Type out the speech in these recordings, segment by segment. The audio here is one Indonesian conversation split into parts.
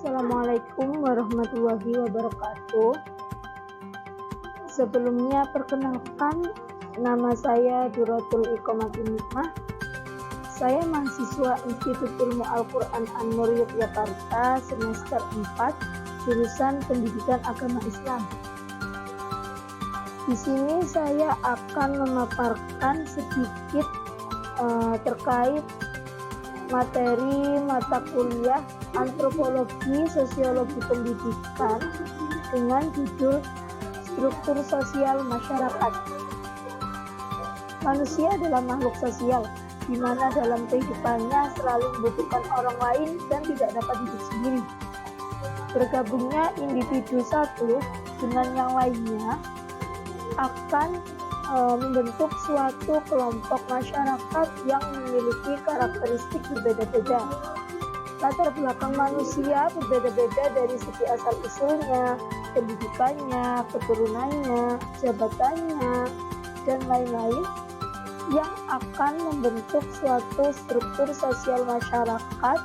Assalamualaikum warahmatullahi wabarakatuh. Sebelumnya perkenalkan, nama saya Duratul Iqomatin Nikmah. Saya mahasiswa Institut Ilmu Al-Quran An-Nur Yogyakarta semester 4, jurusan Pendidikan Agama Islam. Di sini saya akan memaparkan sedikit terkait materi mata kuliah Antropologi Sosiologi Pendidikan dengan judul Struktur Sosial Masyarakat. Manusia adalah makhluk sosial, di mana dalam kehidupannya selalu membutuhkan orang lain dan tidak dapat hidup sendiri. Bergabungnya individu satu dengan yang lainnya akan membentuk suatu kelompok masyarakat yang memiliki karakteristik berbeda-beda. Latar belakang manusia berbeda-beda dari segi asal-usulnya, pendidikannya, keturunannya, jabatannya, dan lain-lain yang akan membentuk suatu struktur sosial masyarakat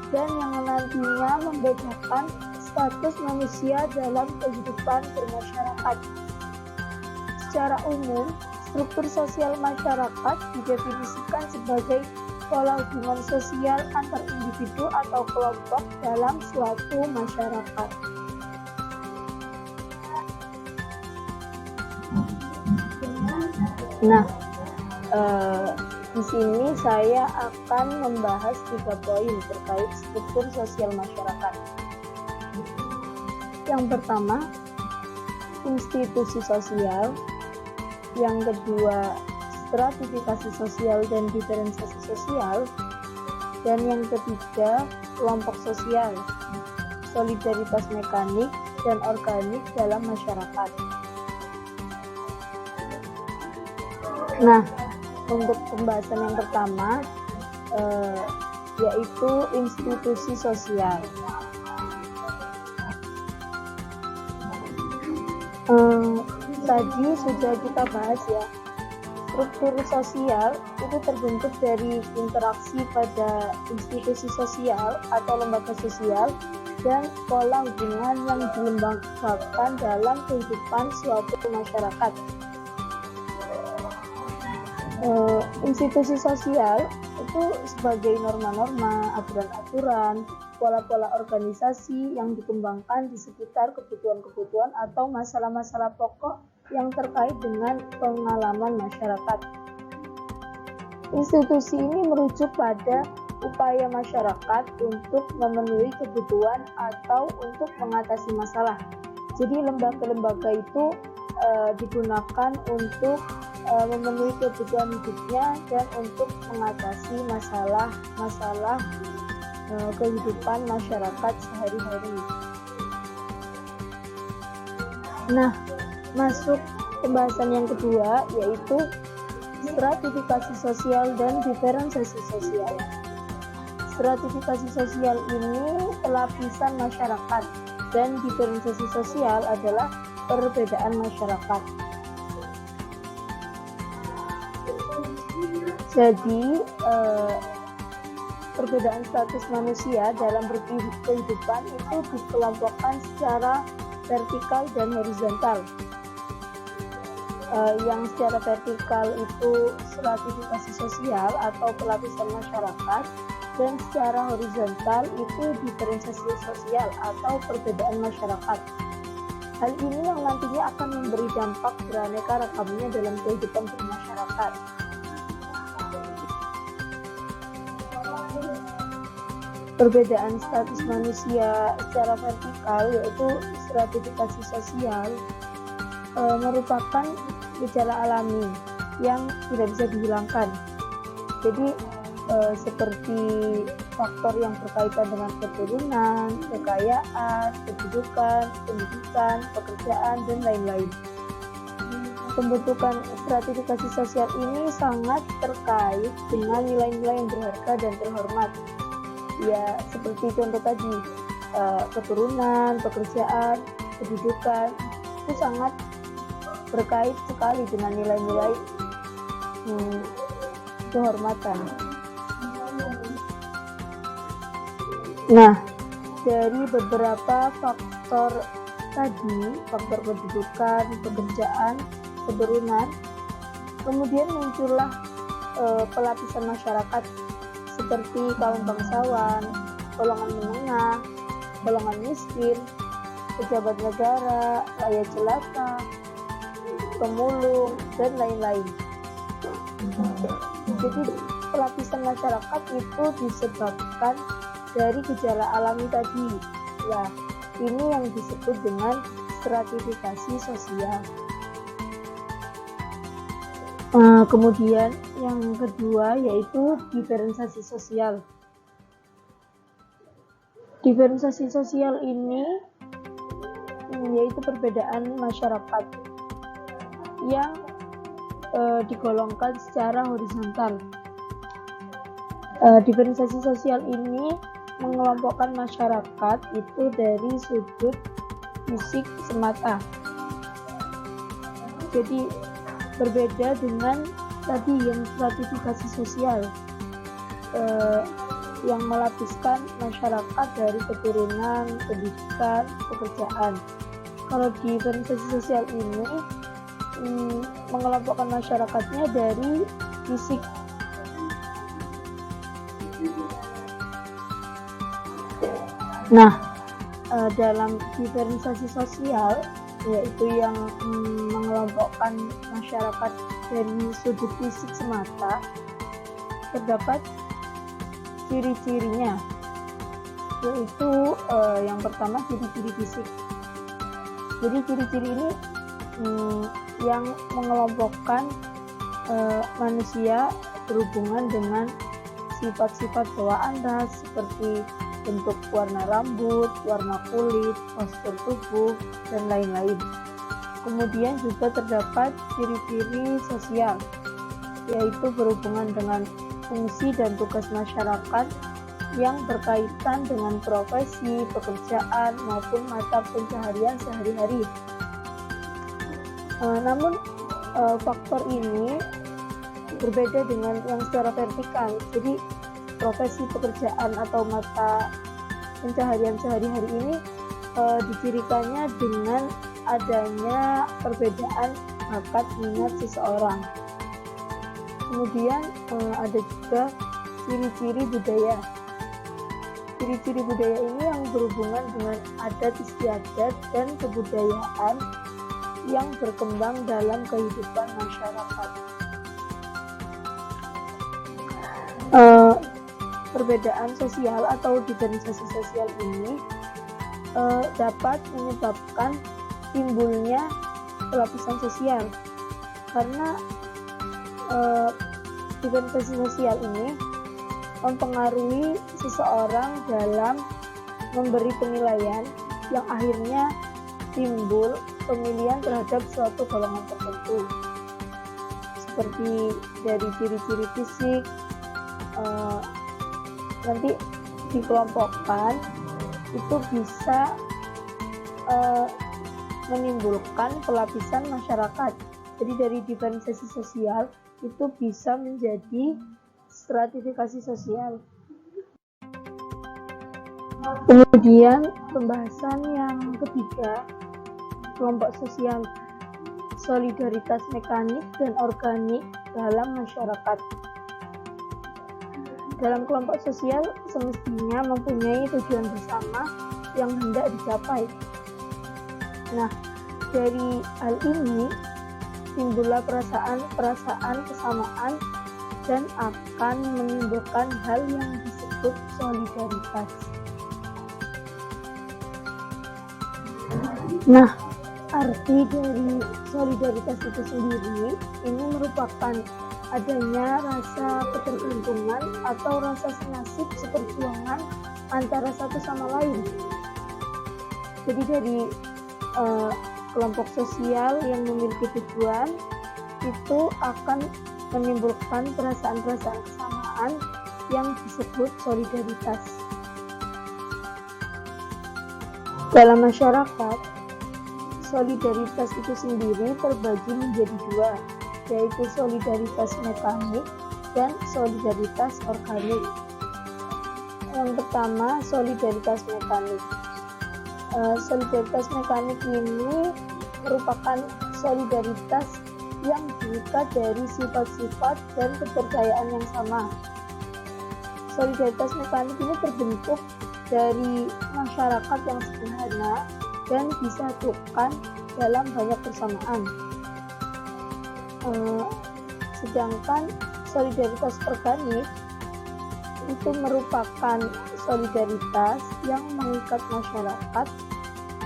dan yang nantinya membedakan status manusia dalam kehidupan bermasyarakat. Secara umum, struktur sosial masyarakat didefinisikan sebagai pola hubungan sosial antar individu atau kelompok dalam suatu masyarakat. Nah, di sini saya akan membahas 3 poin terkait struktur sosial masyarakat. Yang pertama, institusi sosial. Yang kedua, stratifikasi sosial dan diferensiasi sosial. Dan yang ketiga, kelompok sosial, solidaritas mekanik dan organik dalam masyarakat. Nah, untuk pembahasan yang pertama yaitu institusi sosial. Tadi sudah kita bahas ya, struktur sosial itu terbentuk dari interaksi pada institusi sosial atau lembaga sosial dan pola hubungan yang dilembagakan dalam kehidupan suatu masyarakat. Institusi sosial itu sebagai norma-norma, aturan-aturan, pola-pola organisasi yang dikembangkan di sekitar kebutuhan-kebutuhan atau masalah-masalah pokok yang terkait dengan pengalaman masyarakat. Institusi ini merujuk pada upaya masyarakat untuk memenuhi kebutuhan atau untuk mengatasi masalah. Jadi lembaga-lembaga itu digunakan untuk memenuhi kebutuhan hidupnya dan untuk mengatasi masalah-masalah kehidupan masyarakat sehari-hari. Nah, masuk pembahasan yang kedua yaitu stratifikasi sosial dan diferensiasi sosial. Stratifikasi sosial ini pelapisan masyarakat dan diferensiasi sosial adalah perbedaan masyarakat. Jadi perbedaan status manusia dalam berkehidupan itu dikelompokkan secara vertikal dan horizontal. Yang secara vertikal itu stratifikasi sosial atau pelapisan masyarakat, dan secara horizontal itu diferensiasi sosial atau perbedaan masyarakat. Hal ini yang nantinya akan memberi dampak beraneka ragamnya dalam kehidupan bermasyarakat. Perbedaan status manusia secara vertikal yaitu stratifikasi sosial merupakan gejala alami yang tidak bisa dihilangkan. Jadi seperti faktor yang berkaitan dengan keturunan, kekayaan, kedudukan, pendidikan, pekerjaan, dan lain-lain. Pembentukan stratifikasi sosial ini sangat terkait dengan nilai-nilai yang berharga dan terhormat. Ya, seperti contoh tadi, keturunan, pekerjaan, kedudukan, itu sangat berkait sekali dengan nilai-nilai kehormatan. Nah, dari beberapa faktor tadi, faktor kedudukan, pekerjaan, keturunan, kemudian muncullah pelapisan masyarakat seperti kaum bangsawan, golongan menengah, golongan miskin, pejabat negara, rakyat jelata, pemulung, dan lain-lain. Jadi pelapisan masyarakat itu disebabkan dari gejala alami tadi. Ya, ini yang disebut dengan stratifikasi sosial. Kemudian yang kedua yaitu diferensiasi sosial. Diferensiasi sosial ini yaitu perbedaan masyarakat yang digolongkan secara horizontal. Diferensiasi sosial ini mengelompokkan masyarakat itu dari sudut fisik semata. Jadi berbeda dengan tadi yang stratifikasi sosial yang melapiskan masyarakat dari keturunan, pendidikan, pekerjaan. Kalau diferensiasi sosial ini mengelompokkan masyarakatnya dari fisik. Nah, dalam diferensiasi sosial yaitu yang mengelompokkan masyarakat dari sudut fisik semata, terdapat ciri-cirinya, yaitu yang pertama ciri-ciri fisik. Jadi ciri-ciri ini yang mengelompokkan manusia berhubungan dengan sifat-sifat bawaan ras seperti bentuk warna rambut, warna kulit, postur tubuh, dan lain-lain. Kemudian juga terdapat ciri-ciri sosial, yaitu berhubungan dengan fungsi dan tugas masyarakat yang berkaitan dengan profesi, pekerjaan, maupun mata pencaharian sehari-hari. Namun faktor ini berbeda dengan yang secara vertikal. Jadi profesi, pekerjaan, atau mata pencaharian sehari-hari ini dicirikannya dengan adanya perbedaan bakat minat seseorang. Kemudian ada juga ciri-ciri budaya. Ciri-ciri budaya ini yang berhubungan dengan adat istiadat dan kebudayaan yang berkembang dalam kehidupan masyarakat. Perbedaan sosial atau diferensiasi sosial ini dapat menyebabkan timbulnya pelapisan sosial, karena diferensiasi sosial ini mempengaruhi seseorang dalam memberi penilaian yang akhirnya timbul pemilihan terhadap suatu golongan tertentu, seperti dari ciri-ciri fisik nanti dikelompokkan itu bisa menimbulkan pelapisan masyarakat. Jadi dari diferensiasi sosial itu bisa menjadi stratifikasi sosial. Kemudian pembahasan yang ketiga, kelompok sosial, solidaritas mekanik dan organik dalam masyarakat. Dalam kelompok sosial semestinya mempunyai tujuan bersama yang hendak dicapai. Nah, dari hal ini timbullah perasaan kesamaan dan akan menimbulkan hal yang disebut solidaritas. Nah, arti dari solidaritas itu sendiri ini merupakan adanya rasa ketergantungan atau rasa senasib seperjuangan antara satu sama lain. Jadi dari kelompok sosial yang memiliki tujuan itu akan menimbulkan perasaan-perasaan kesamaan yang disebut solidaritas. Dalam masyarakat, solidaritas itu sendiri terbagi menjadi dua, yaitu solidaritas mekanik dan solidaritas organik. Yang pertama, solidaritas mekanik. Solidaritas mekanik ini merupakan solidaritas yang diikat dari sifat-sifat dan kepercayaan yang sama. Solidaritas mekanik ini terbentuk dari masyarakat yang sederhana dan disatukan dalam banyak persamaan. Sedangkan solidaritas organik itu merupakan solidaritas yang mengikat masyarakat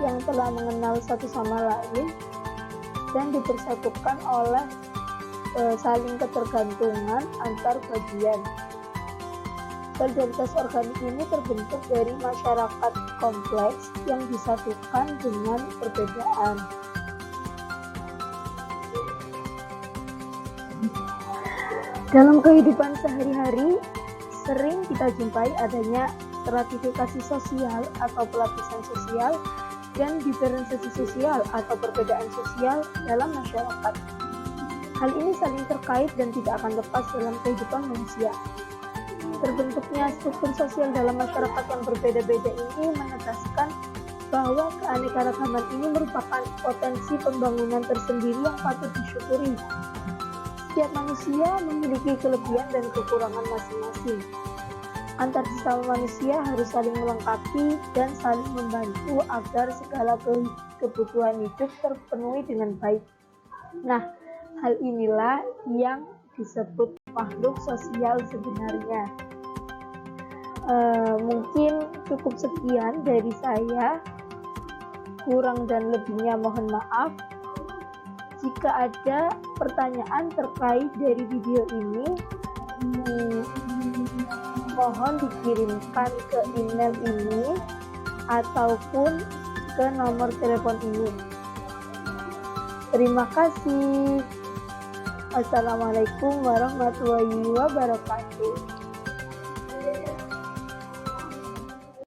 yang telah mengenal satu sama lain dan dipersatukan oleh saling ketergantungan antar bagian. Solidaritas organik ini terbentuk dari masyarakat kompleks yang disatukan dengan perbedaan. Dalam kehidupan sehari-hari, sering kita jumpai adanya stratifikasi sosial atau pelapisan sosial dan diferensiasi sosial atau perbedaan sosial dalam masyarakat. Hal ini saling terkait dan tidak akan lepas dalam kehidupan manusia. Terbentuknya struktur sosial dalam masyarakat yang berbeda-beda ini menegaskan bahwa keanekaragaman ini merupakan potensi pembangunan tersendiri yang patut disyukuri. Setiap manusia memiliki kelebihan dan kekurangan masing-masing. Antar sesama manusia harus saling melengkapi dan saling membantu agar segala kebutuhan hidup terpenuhi dengan baik. Nah, hal inilah yang disebut makhluk sosial sebenarnya. Mungkin cukup sekian dari saya. Kurang dan lebihnya mohon maaf. Jika ada pertanyaan terkait dari video ini, mohon dikirimkan ke email ini ataupun ke nomor telepon ini. Terima kasih. Wassalamualaikum warahmatullahi wabarakatuh.